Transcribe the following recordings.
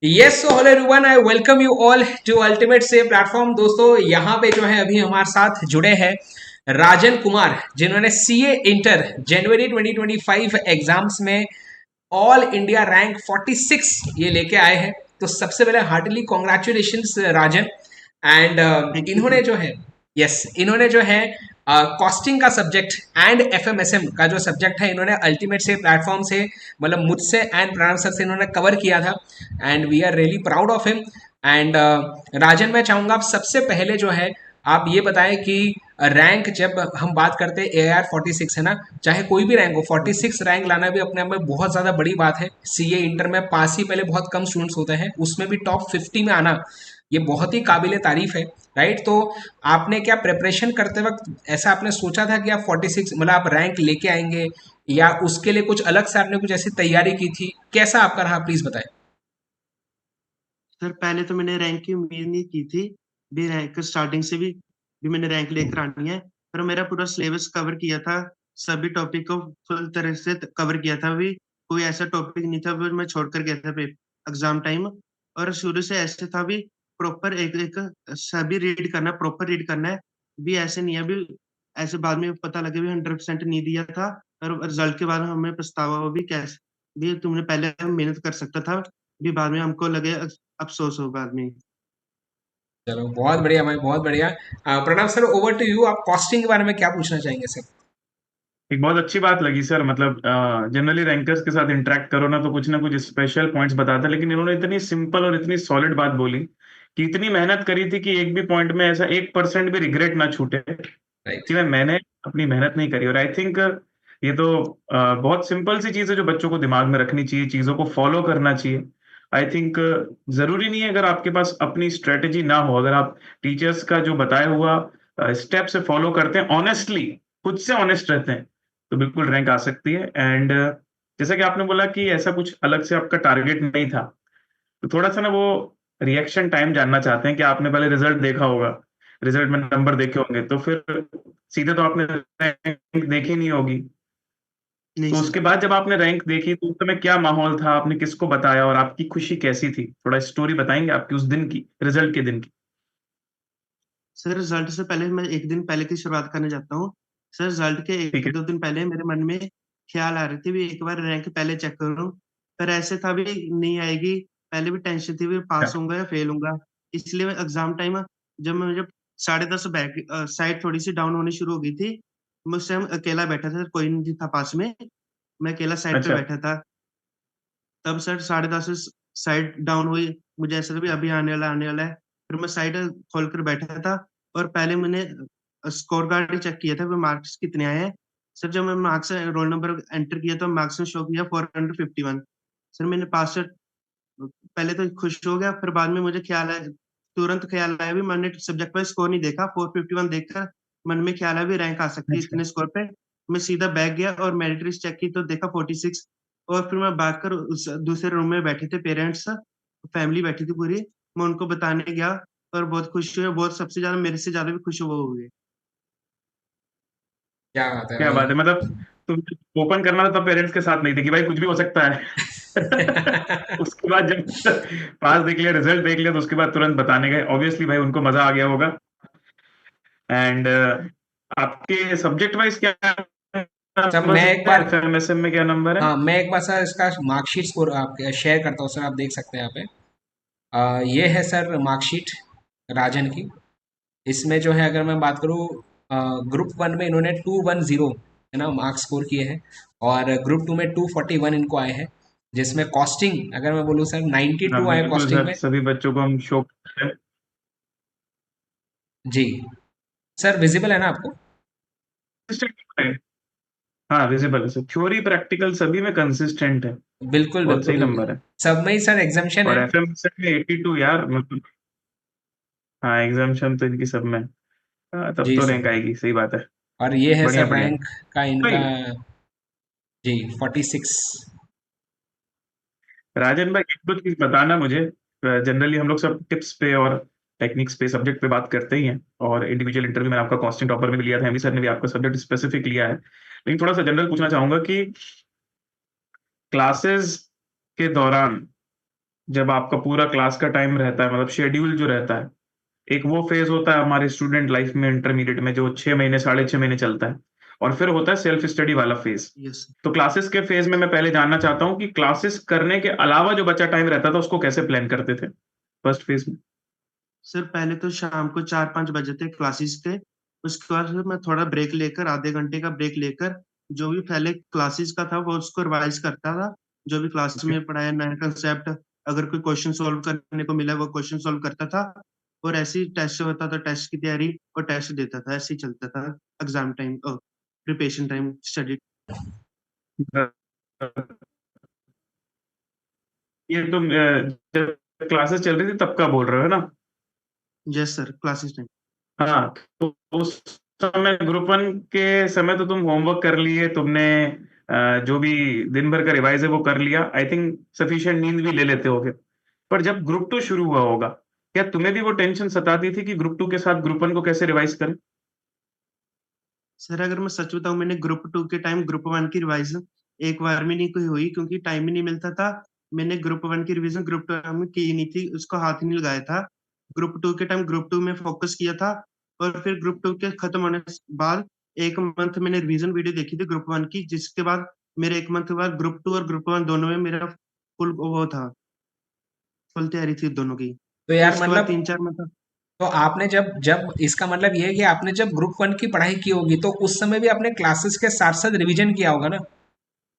Yes so hello everyone, I welcome you all to Ultimate CA platform. दोस्तों यहाँ पे जो है अभी हमारे साथ जुड़े हैं राजन कुमार, जिन्होंने सीए इंटर जनवरी 2025 एग्जाम्स में ऑल इंडिया रैंक 46 ये लेके आए हैं। तो सबसे पहले heartly congratulations Rajan. And thank you इन्होंने थैंक जो है इन्होंने जो है कॉस्टिंग का सब्जेक्ट एंड एफएमएसएम का जो सब्जेक्ट है, इन्होंने अल्टीमेट से प्लेटफॉर्म से मतलब मुझसे एंड प्रणव सर से इन्होंने कवर किया था। And we are really proud of him. And Rajan, मैं चाहूंगा आप सबसे पहले जो है आप ये बताएं कि रैंक, जब हम बात करते हैं AR 46 है ना, चाहे कोई भी रैंक हो, फोर्टी यू। सिक्स रैंक लाना भी अपने आप में बहुत ज़्यादा बड़ी बात है। सीए इंटर में पास ही पहले बहुत कम स्टूडेंट्स होते हैं, उसमें भी टॉप 50 में आना ये बहुत ही काबिल तारीफ है। राइट, तो आपने क्या प्रिपरेशन करते वक्त ऐसा आपने सोचा था कि आप 46 मतलब आप रैंक लेके आएंगे, या उसके लिए कुछ अलग से आपने कुछ ऐसी तैयारी की थी? कैसा आपका रहा, प्लीज बताएं। सर पहले तो मैंने रैंक की उम्मीद नहीं की थी। भी रैंक स्टार्टिंग से भी मैंने रैंक लेकर आनी है। पर मेरा पूरा सिलेबस कवर किया था। सभी टॉपिक को फुल तरह से कवर किया था। भी कोई ऐसा टॉपिक नहीं था जो मैं छोड़ कर गया था एग्जाम टाइम। और शुरू से ऐसे था भी प्रॉपर एक एक सभी रीड करना, प्रॉपर रीड करना है। भी ऐसे नहीं है भी ऐसे बाद में पता लगे भी 100% नहीं दिया था। और रिजल्ट के बाद हमें पछतावा हो भी कैसे भी तुमने पहले मेहनत कर सकता था। भी बाद में हमको लगे अफसोस हो बाद में। चलो बहुत बढ़िया भाई, बहुत बढ़िया। Pranav sir, over to you. आप कॉस्टिंग के बारे में क्या पूछना चाहेंगे सर? एक बहुत अच्छी बात लगी सर। मतलब जनरली रैंकर्स के साथ इंटरेक्ट करो ना कुछ स्पेशल पॉइंट्स बताते हैं, लेकिन इन्होंने इतनी सिंपल और इतनी सॉलिड बात बोली कि इतनी मेहनत करी थी कि एक भी पॉइंट में ऐसा 1% भी रिग्रेट ना छूटे राइट। कि मैंने अपनी मेहनत नहीं करी। और आई थिंक ये तो बहुत सिंपल सी चीज है जो बच्चों को दिमाग में रखनी चाहिए, चीजों को फॉलो करना चाहिए। आई थिंक जरूरी नहीं है अगर आपके पास अपनी स्ट्रेटेजी ना हो, अगर आप टीचर्स का जो बताया हुआ स्टेप से फॉलो करते हैं, ऑनेस्टली खुद से ऑनेस्ट रहते हैं, तो बिल्कुल रैंक आ सकती है। एंड जैसा कि आपने बोला कि ऐसा कुछ अलग से आपका टारगेट नहीं था, तो थोड़ा सा ना वो रिएक्शन टाइम जानना चाहते हैं कि आपने पहले रिजल्ट देखा होगा, रिजल्ट में नंबर देखे होंगे, तो फिर सीधे तो आपने रैंक देखी नहीं होगी। नहीं तो सर। उसके बाद जब आपने रैंक देखी तो उस समय क्या माहौल था, आपने किसको बताया और आपकी खुशी कैसी थी? थोड़ा स्टोरी बताएंगे आपकी उस दिन की, रिजल्ट के दिन की। सर रिजल्ट से पहले मैं एक दिन पहले की शुरुआत करना चाहता हूँ। सर रिजल्ट के ठीक एक है। दो दिन पहले मेरे मन में ख्याल आ रहे थे भी एक बार रैंक पहले चेक करूँ। पर ऐसे था भी नहीं आएगी। पहले भी टेंशन थी भी पास अच्छा। होऊंगा या फेल होऊंगा। इसलिए एग्जाम टाइम जब 10:30 बैक साइड थोड़ी सी डाउन होनी शुरू हो गई थी। मैं उस टाइम अकेला बैठा था, कोई नहीं था पास में। मैं अकेला साइड पे अच्छा। बैठा था। तब सर 10:30 साइड डाउन हुई। मुझे ऐसा था भी अभी आने वाला है। फिर मैं साइड खोल कर बैठा था। और पहले मैंने स्कोर कार्ड चेक किया था, मार्क्स कितने आए हैं। सर जब मैं मार्क्स रोल नंबर एंटर किया तो मार्क्स में शो किया 451। सर मैंने पास से पहले तो खुश हो गया, फिर बाद में मुझे ख्याल आया, तुरंत ख्याल आया भी मैंने सब्जेक्ट वाइज स्कोर नहीं देखा। 451 देखकर मन में ख्याल आया भी रैंक आ सकती है अच्छा। इतने स्कोर पे। मैं सीधा बैग गया और मेरिट लिस्ट चेक की तो देखा 46। और फिर मैं भागकर उस दूसरे रूम में बैठे थे पेरेंट्स, फैमिली बैठी थी पूरी। मैं उनको बताने गया और बहुत खुश हुए। बहुत सबसे ज्यादा मेरे से ज्यादा भी खुश वो हुए। क्या बात है क्या भाई। बात है। मतलब तुम ओपन करना था तब पेरेंट्स के साथ नहीं थे कि भाई कुछ भी हो सकता है? उसके बाद जब पास देख लिया, रिजल्ट देख लिया, तो उसके बाद तुरंत बताने गए, ऑब्वियसली भाई उनको मजा आ गया होगा। एंड आपके सब्जेक्ट वाइज क्या सब नंबर मैं एक है, बार एफएमएसएम में क्या नंबर है? हाँ, मैं एक बार सर इसका मार्कशीट स्कोर आप शेयर करता हूँ सर, आप देख सकते हैं यहाँ पे। ये है सर मार्कशीट राजन की। इसमें जो है, अगर मैं बात करूँ, ग्रुप 1 में इन्होंने 210 है ना मार्क्स स्कोर किए हैं। और ग्रुप 2 में 241 इनको आए हैं। जिसमें कॉस्टिंग अगर मैं बोलूँ सर, 92 आए बिल्कुल कॉस्टिंग सर, में। सभी बच्चों को हम शो करते हैं। जी सर, विजिबल है ना आपको? Consistent है। हाँ विजिबल है सर, थ्योरी प्रैक्टिकल सभी में कंसिस्टेंट है। बिल्कुल बहुत बिल्कुल सही बिल्कुल। नंबर है। सब में ही सर एग्जाम्शन और है। एफएमएसएम में 82 यार, मतलब हाँ एग्जाम्शन तो इनकी सब में है। हाँ, तब जी तो रैंक सर। आएगी, सही बात है। और ये है बढ़िया सर बढ़िया रैंक का इनका। भाई। जी 46। राजन भाई, एक दो चीज बताना मुझे। जनरली हम लोग सब टिप्स पे और टेक्निक्स पे, सब्जेक्ट पे बात करते ही हैं, और इंडिविजुअल इंटरव्यू मैंने आपका कॉस्टिंग टॉपर में भी लिया था, एमवी सर ने भी आपका सब्जेक्ट स्पेसिफिक लिया है, लेकिन थोड़ा सा जनरल पूछना चाहूंगा कि क्लासेस के दौरान जब आपका पूरा क्लास का टाइम रहता है, मतलब शेड्यूल जो रहता है, एक वो फेज होता है हमारे स्टूडेंट लाइफ में इंटरमीडिएट में जो 6 महीने 6.5 महीने चलता है, और फिर होता है सेल्फ स्टडी वाला फेज। यस तो क्लासेस के फेज में मैं पहले जानना चाहता हूँ कि क्लासेस करने के अलावा जो बचा टाइम रहता था उसको कैसे प्लान करते थे फर्स्ट फेज में। सर, पहले तो शाम को 4-5 बजे तक क्लासेस थे। उसके बाद फिर मैं थोड़ा ब्रेक लेकर, आधे घंटे का ब्रेक लेकर, जो भी पहले क्लासेस का था वो उसको रिवाइज करता था। जो भी क्लास ओके। में पढ़ाया नया कंसेप्ट, अगर कोई क्वेश्चन सॉल्व करने को मिला वो क्वेश्चन सॉल्व करता था। और ऐसे ही टेस्ट होता था, टेस्ट की तैयारी और टेस्ट देता था, ऐसे ही चलता था exam time, preparation time, study. ये तुम जब क्लासेस चल रही थी तब का बोल रहे हो, है ना? Yes sir, classes time. हाँ, तो उस समय ग्रुप वन के समय तो तुम होमवर्क कर लिए तुमने, जो भी दिन भर का रिवाइज है वो कर लिया, आई थिंक सफिशिएंट नींद भी ले लेते होगे। पर जब ग्रुप टू शुरू हुआ होगा, क्या तुम्हें भी वो टेंशन सताती थी कि ग्रुप टू के साथ ग्रुप वन को कैसे रिवाइज करें? सर, अगर मैं सच बताऊं, मैंने ग्रुप टू के टाइम ग्रुप वन की रिवाइज एक बार में नहीं कोई हुई, क्योंकि टाइम ही नहीं मिलता था। मैंने ग्रुप वन की रिवीजन ग्रुप टू में की नहीं थी, उसको हाथ ही नहीं लगाया था। ग्रुप टू के टाइम ग्रुप टू में फोकस किया था। और फिर ग्रुप टू के खत्म होने के बाद 1 मंथ मैंने रिवीजन वीडियो देखी थी ग्रुप वन की, जिसके बाद मेरे 1 मंथ बाद ग्रुप टू और ग्रुप वन दोनों में मेरा फुल वो था, फुल तैयारी थी दोनों की। तो फिर यार उसके बाद मतलब, 3-4 मंथ। तो आपने जब जब इसका मतलब ये है कि आपने जब ग्रुप वन की पढ़ाई की होगी तो उस समय भी आपने क्लासेस के साथ साथ रिवीजन किया होगा ना?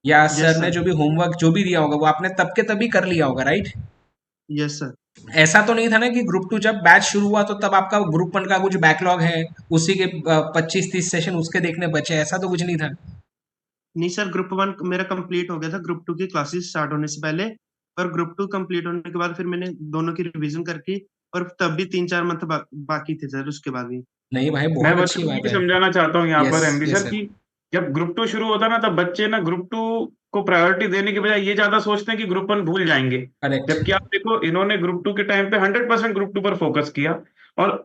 या यस सर ने सर। जो भी होमवर्क जो भी दिया होगा वो आपने तब के तभी कर लिया होगा, राइट? Yes sir. ऐसा तो नहीं था ना कि ग्रुप टू जब बैच शुरू हुआ तो तब आपका ग्रुप वन का कुछ बैकलॉग है, उसी के 25-30 सेशन उसके देखने बचे, ऐसा तो कुछ नहीं था? नहीं सर, ग्रुप वन मेरा कंप्लीट हो गया था ग्रुप टू की क्लासेस स्टार्ट होने से पहले। और ग्रुप टू कंप्लीट होने के बाद फिर मैंने दोनों की रिवीजन करके, और तब भी 3-4 मंथ बाकी थे सर उसके बाद भी। नहीं भाई, मैं बहुत अच्छी बच्चों को बात ये है। समझाना चाहता हूँ यहाँ पर yes, MD yes sir sir. की, जब ग्रुप टू शुरू होता है ना तब बच्चे ना ग्रुप टू को प्रायोरिटी देने के बजाय ये ज्यादा सोचते हैं कि ग्रुप वन भूल जाएंगे। करेक्ट। जबकि आप देखो इन्होंने ग्रुप टू के टाइम पे 100% ग्रुप टू पर फोकस किया और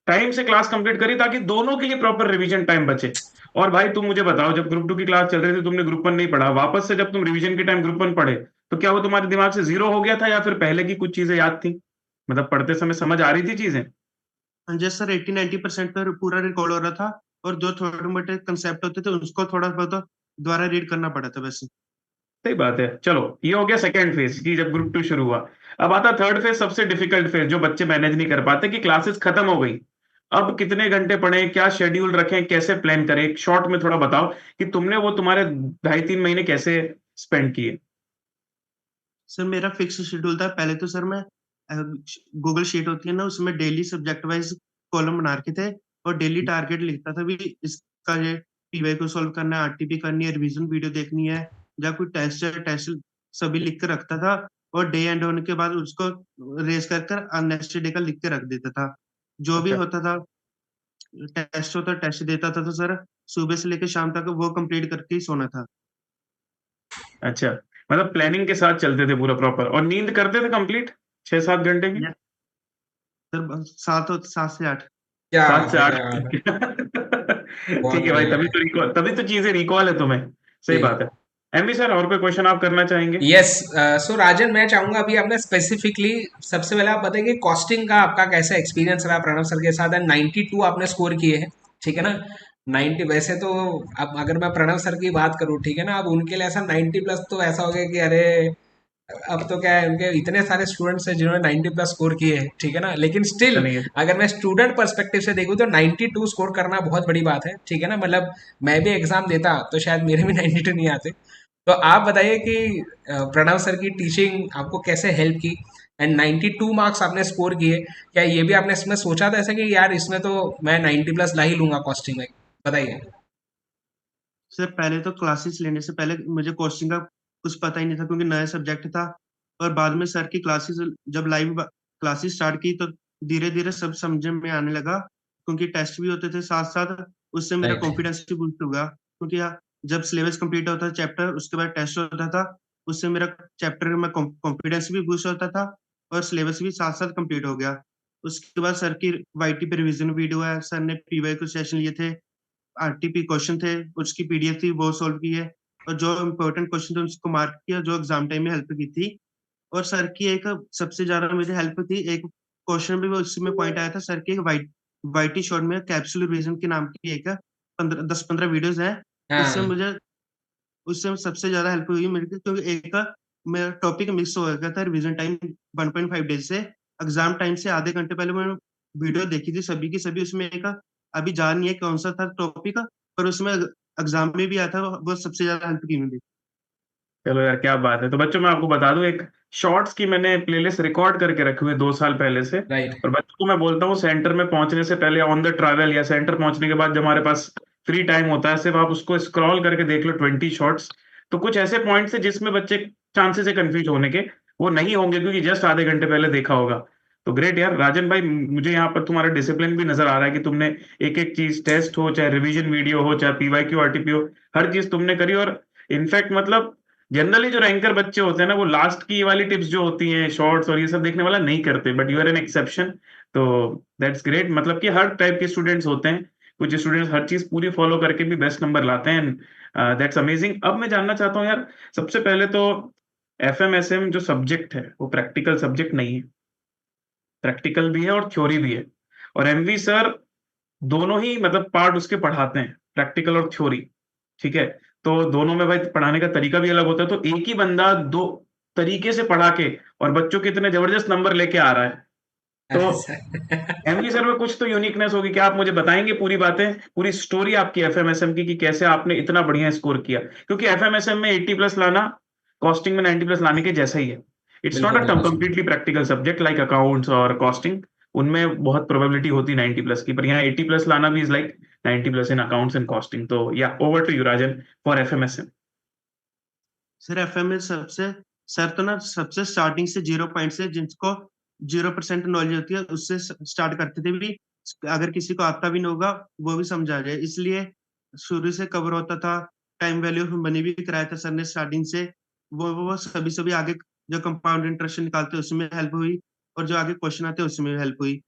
टाइम से क्लास कंप्लीट करी ताकि दोनों के लिए प्रॉपर रिवीजन टाइम बचे। और भाई तुम मुझे बताओ, जब ग्रुप टू की क्लास चल रही थी तुमने ग्रुप वन नहीं पढ़ा, वापस से जब तुम रिवीजन के टाइम ग्रुप वन पढ़े, तो क्या वो तुम्हारे दिमाग से जीरो हो गया था या फिर पहले की कुछ चीजें याद थी, मतलब पढ़ते समय समझ आ रही थी चीजें? जस्ट सर, 80-90% पर पूरा रिकॉर्ड हो रहा था। और जो छोटे मोटे कंसेप्ट होते थे उसको थोड़ा बहुत दोबारा रीड करना पड़ा था वैसे। सही बात है। चलो ये हो गया सेकंड फेज की जब ग्रुप टू शुरू हुआ। अब आता थर्ड फेज, सबसे डिफिकल्ट फेज जो बच्चे मैनेज नहीं कर पाते, कि क्लासेस खत्म हो गई, अब कितने घंटे पढ़ें, क्या शेड्यूल रखें, कैसे प्लान करें, एक शॉर्ट में थोड़ा बताओ कि तुमने वो तुम्हारे 2.5-3 महीने कैसे स्पेंड किए। सर, मेरा फिक्स शेड्यूल था। पहले तो सर मैं गूगल शीट होती है ना, उसमें डेली सब्जेक्ट वाइज कॉलम बना रखे थे। और डेली टारगेट लिखता था भी, इसका ये पीवाई को सॉल्व करना है, आरटीपी करनी है, रिवीजन वीडियो देखनी है, या कोई टेस्ट है, टेस्ट सभी लिख कर रखता था। और डे एंड होने के बाद उसको रेस कर कर नेक्स्ट डे का लिख के रख देता था। जो भी अच्छा। होता था, टेस्ट होता टेस्ट देता था, तो सर सुबह से लेकर शाम तक वो कंप्लीट करके ही सोना था। अच्छा, मतलब प्लानिंग के साथ चलते थे पूरा प्रॉपर, और नींद करते थे कंप्लीट 6-7 घंटे की? या सर, 7 से 8। क्या 7 से 8? यार, ठीक है। बहुत ठीक है भाई, बढ़िया तभी है। तो रिकॉल, तभी तो चीजें रिकॉल है तुम्हें। सही जी। बात है। एमबी सर, और कोई क्वेश्चन आप करना चाहेंगे? यस। सो राजन, मैं चाहूंगा अभी आपने स्पेसिफिकली सबसे पहले आप बताइए कि कॉस्टिंग का आपका कैसा एक्सपीरियंस रहा प्रणव सर के साथ, एंड 92 आपने स्कोर किए हैं, ठीक है ना? 90 वैसे तो, अब अगर मैं प्रणव सर की बात करूं, ठीक है ना, अब उनके लिए ऐसा 90+ तो ऐसा हो गया कि अरे, अब तो क्या है, उनके इतने सारे स्टूडेंट्स हैं जिन्होंने 90+ स्कोर किए हैं, ठीक है ना, लेकिन स्टिल नहीं है। अगर मैं स्टूडेंट पर्सपेक्टिव से देखूं तो 92 स्कोर करना बहुत बड़ी बात है, ठीक है ना? मतलब मैं भी एग्जाम देता तो शायद मेरे भी 92 नहीं आते। तो आप बताइए कि प्रणव सर की टीचिंग आपको कैसे हेल्प की, एंड 92 मार्क्स आपने स्कोर किए, क्या ये भी आपने इसमें सोचा था ऐसा कि यार इसमें तो मैं 90+ ला ही लूंगा कॉस्टिंग में? बताइए। सर, पहले तो क्लासेस लेने से पहले मुझे कोचिंग का कुछ पता ही नहीं था, क्योंकि नया सब्जेक्ट था। और बाद में सर की क्लासेस, जब लाइव क्लासेस स्टार्ट की, तो धीरे धीरे सब समझ में आने लगा, क्योंकि टेस्ट भी होते थे साथ साथ। उससे मेरा राइट। कॉन्फिडेंस भी बूस्ट हुआ, क्योंकि जब सिलेबस कंप्लीट होता था चैप्टर, उसके बाद टेस्ट होता था। उससे मेरा चैप्टर में कॉन्फिडेंस भी बूस्ट होता था, और सिलेबस भी साथ साथ कंप्लीट हो गया। उसके बाद सर की वाईटी पे रिवीजन वीडियो है, सर ने पीवाई को सेशन लिए थे, आरटीपी क्वेश्चन थे, उसकी पीडीएफ थी, वो सॉल्व की है। और जो इम्पोर्टेंट क्वेश्चन थे उसको मार्क किया, जो एग्जाम टाइम में हेल्प की थी। और सर की एक सबसे ज्यादा मेरी हेल्प थी, एक क्वेश्चन भी उसमें पॉइंट आया था सर की, एक वाइटी शॉर्ट में कैप्सूल रिवीजन के नाम की एक 10-15 वीडियोस है। उससे हाँ मुझे उससे सबसे ज्यादा हेल्प हुई मेरे को, क्योंकि एक मेरा टॉपिक मिस हो गया था रिवीजन टाइम 1.5 डेज से। एग्जाम टाइम से आधे घंटे पहले मैंने वीडियो देखी थी सभी की सभी, उसमें एक अभी जान नहीं है कौन सा था टॉपिक, पर उसमें एग्जाम में भी आया था, वो सबसे ज्यादा हेल्प की मुझे। चलो यार क्या बात है। तो बच्चों मैं आपको बता दूं, एक शॉर्ट्स की मैंने प्लेलिस्ट रिकॉर्ड करके रखी हुई है 2 साल पहले से। राइट। और बच्चों को मैं बोलता हूँ सेंटर में पहुंचने से पहले ऑन द ट्रैवल या सेंटर पहुंचने के बाद जब हमारे पास फ्री टाइम होता है, सिर्फ आप उसको स्क्रॉल करके देख लो 20 शॉर्ट्स। तो कुछ ऐसे पॉइंट्स है जिसमें बच्चे चांसेस है कंफ्यूज होने के, वो नहीं होंगे क्योंकि जस्ट आधे घंटे पहले देखा होगा। तो ग्रेट यार राजन भाई, मुझे यहाँ पर तुम्हारा डिसिप्लिन भी नजर आ रहा है कि तुमने एक एक चीज, टेस्ट हो चाहे रिवीजन वीडियो हो चाहे पीवाईक्यू आरटीपी हो, हर चीज तुमने करी। और इनफैक्ट मतलब जनरली जो रैंकर बच्चे होते हैं ना, वो लास्ट की वाली टिप्स जो होती हैं शॉर्ट्स और ये सब देखने वाला नहीं करते, but you are an exception. तो दैट्स ग्रेट। मतलब कि हर टाइप के स्टूडेंट्स होते हैं, कुछ स्टूडेंट्स हर चीज पूरी फॉलो करके भी बेस्ट नंबर लाते हैं, एंड दैट्स अमेजिंग। अब मैं जानना चाहता हूँ यार, सबसे पहले तो एफएमएसएम जो सब्जेक्ट है वो प्रैक्टिकल सब्जेक्ट नहीं है, प्रैक्टिकल भी है और थ्योरी भी है। और एमवी सर दोनों ही मतलब पार्ट उसके पढ़ाते हैं, प्रैक्टिकल और थ्योरी। ठीक है, तो दोनों में भाई पढ़ाने का तरीका भी अलग होता है। तो एक ही बंदा दो तरीके से पढ़ा के और बच्चों के इतने जबरदस्त नंबर लेके आ रहा है, तो अरे सर एमवी सर में कुछ तो यूनिकनेस होगी। क्या आप मुझे बताएंगे पूरी बातें, पूरी स्टोरी आपकी एफएमएसएम की, कि कैसे आपने इतना बढ़िया स्कोर किया? क्योंकि एफएमएसएम में 80+ लाना कॉस्टिंग में 90+ लाने के जैसा ही है। इट्स नॉट बिल्कुल अ बिल्कुल sir. Completely practical subject like accounts और कॉस्टिंग, उनमें बहुत प्रोबेबिलिटी होती 90+ की, पर यहाँ 80+ लाना भी is like 90+ in accounts and costing. तो या over to you Rajan for FMSM. Sir FM में सबसे सर तो ना सबसे स्टार्टिंग से 0 पॉइंट से, जिनको 0% नॉलेज होती है उससे स्टार्ट करते थे भी, अगर किसी को आता भी नहीं होगा वो भी समझा जाए, इसलिए शुरू से कवर होता था। टाइम वैल्यू मनी भी कराया था सर ने स्टार्टिंग से। वो सभी सभी आगे जो कंपाउंड इंटरेस्ट निकालते हैं उसमें हेल्प हुई, और जो आगे क्वेश्चन आते हैं उसमें हेल्प हुई।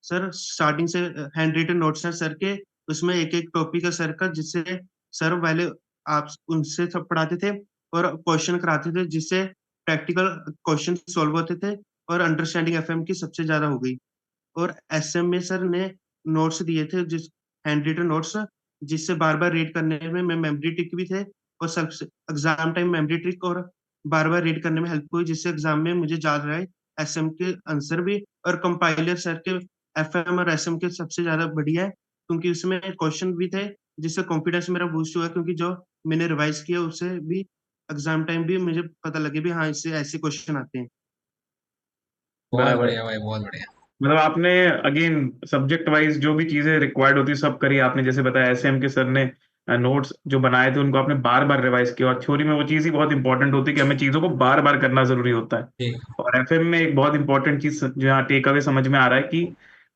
सर स्टार्टिंग से हैंड रिटन नोट्स हैं सर के, उसमें एक एक टॉपिक है सर का, जिससे सर पहले आप उनसे सब पढ़ाते थे और क्वेश्चन कराते थे, जिससे प्रैक्टिकल क्वेश्चन सॉल्व होते थे, और अंडरस्टैंडिंग एफएम की सबसे ज्यादा हो गई। और एसएम में सर ने नोट्स दिए थे, जिस हैंड रिटन नोट्स, जिससे बार बार रीड करने में मेमोरी ट्रिक भी थे, और सब एग्जाम टाइम मेमोरी ट्रिक और बार बार रीड करने में हेल्प हुई, जिससे एग्जाम में मुझे याद रहे एसएम के आंसर भी। और कंपाइलर सर के एफएम और एसएम के सबसे ज्यादा बढ़िया है, क्योंकि उसमें क्वेश्चन भी थे, जिससे कॉन्फिडेंस मेरा बूस्ट हुआ, क्योंकि जो मैंने रिवाइज किया उससे भी एग्जाम टाइम भी मुझे पता लगे भी हाँ इससे ऐसे क्वेश्चन आते हैं। बहुत बराबर। बढ़िया भाई, बहुत बढ़िया। मतलब आपने अगेन सब्जेक्ट वाइज जो भी चीजें रिक्वायर्ड होती है सब करी आपने। जैसे बताया एसएम के सर ने नोट्स जो बनाए थे उनको आपने बार बार रिवाइज किया, और थ्योरी में वो चीज ही बहुत इंपॉर्टेंट होती है कि हमें चीजों को बार बार करना जरूरी होता है। जी। और एफएम में एक बहुत इंपॉर्टेंट चीज जो यहाँ टेक अवे समझ में आ रहा है कि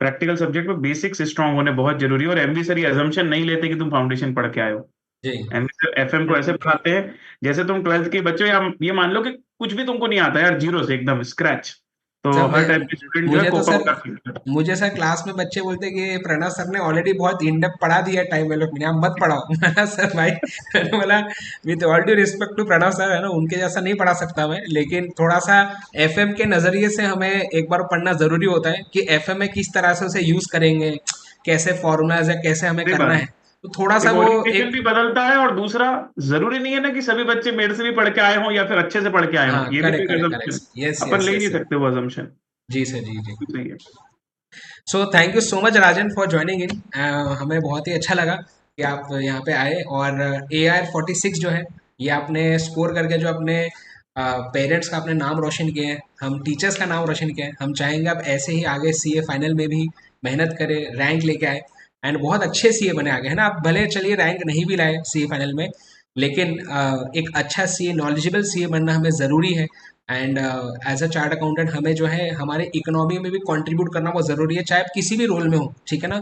प्रैक्टिकल सब्जेक्ट में बेसिक्स स्ट्रांग होने बहुत जरूरी है। और एमवी सर ये अजम्पशन नहीं लेते कि तुम फाउंडेशन पढ़ के आए हो। जी। एमवी सर एफएम को ऐसे पढ़ाते हैं जैसे तुम 12th के बच्चे हो, या ये मान लो कि कुछ भी तुमको नहीं आता यार, जीरो से एकदम स्क्रैच। तो सर हर मैं टाइप के स्टूडेंट जो है मुझे तो कोप अप सर कर सकते हैं। मुझे सर क्लास में बच्चे बोलते कि प्रणव सर ने ऑलरेडी बहुत इन डेप्थ पढ़ा दिया है टाइम वेलोप में, आप मत पढ़ाओ मैंने सर भाई मैंने बोला with all due respect to Pranav sir, है ना, उनके जैसा नहीं पढ़ा सकता मैं, लेकिन थोड़ा सा एफएम के नजरिए से हमें एक बार पढ़ना जरूरी होता है कि एफएम में किस तरह से उसे यूज करेंगे, कैसे फॉर्मूलाज है, कैसे हमें सही करना बात है। है। तो थोड़ा सा एक वो ओरिएंटेशन एक, भी बदलता है, और दूसरा जरूरी नहीं है ना कि सभी बच्चे मेरे से भी पढ़ के आए हों या फिर अच्छे से पढ़ के आए हों, हाँ ये भी तो करेक्ट एक करेक्ट assumption करेक्ट, यस है। अपन यस ले ही नहीं यस। सकते वो अजम्पशन। जी सर, जी जी। सही है। So thank you so much Rajan for joining in. हमें बहुत ही अच्छा लगा कि आप यहाँ पे आए, और AR46 जो है ये आपने स्कोर करके जो अपने पेरेंट्स का अपने नाम रोशन किए हैं, हम टीचर्स का नाम रोशन किए हैं, हम चाहेंगे आप ऐसे ही आगे सीए फाइनल में भी मेहनत करें, रैंक लेके आए, एंड बहुत अच्छे सीए बने आगे, है ना। आप भले चलिए रैंक नहीं भी लाए सीए फाइनल में, लेकिन एक अच्छा सीए, नॉलेजेबल सीए बनना हमें ज़रूरी है। And as a chart accountant हमें जो है हमारे इकोनॉमी में भी कंट्रीब्यूट करना बहुत ज़रूरी है, चाहे आप किसी भी रोल में हो, ठीक है ना।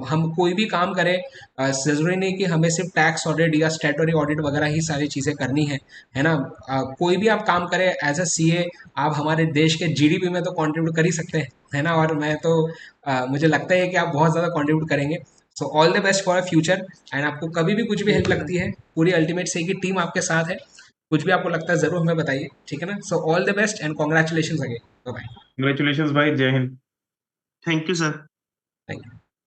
हम कोई भी काम करें, ज़रूरी नहीं कि हमें सिर्फ टैक्स ऑडिट या स्टैट्यूटरी ऑडिट वगैरह ही सारी चीज़ें करनी है ना। कोई भी आप काम करें एज अ सीए, आप हमारे देश के जीडीपी में तो कंट्रीब्यूट कर ही सकते हैं, है ना। और मैं तो मुझे लगता है कि आप बहुत ज़्यादा कंट्रीब्यूट करेंगे। सो all the best for future, and आपको कभी भी कुछ भी हेल्प थैंक यू सर। लगती है, पूरी अल्टीमेट से की टीम आपके साथ है। कुछ भी आपको लगता है जरूर हमें बताइए, ठीक है ना। So all the best and congratulation again, bye bye. Congratulation भाई, जय हिंद। Thank you sir. Thank you.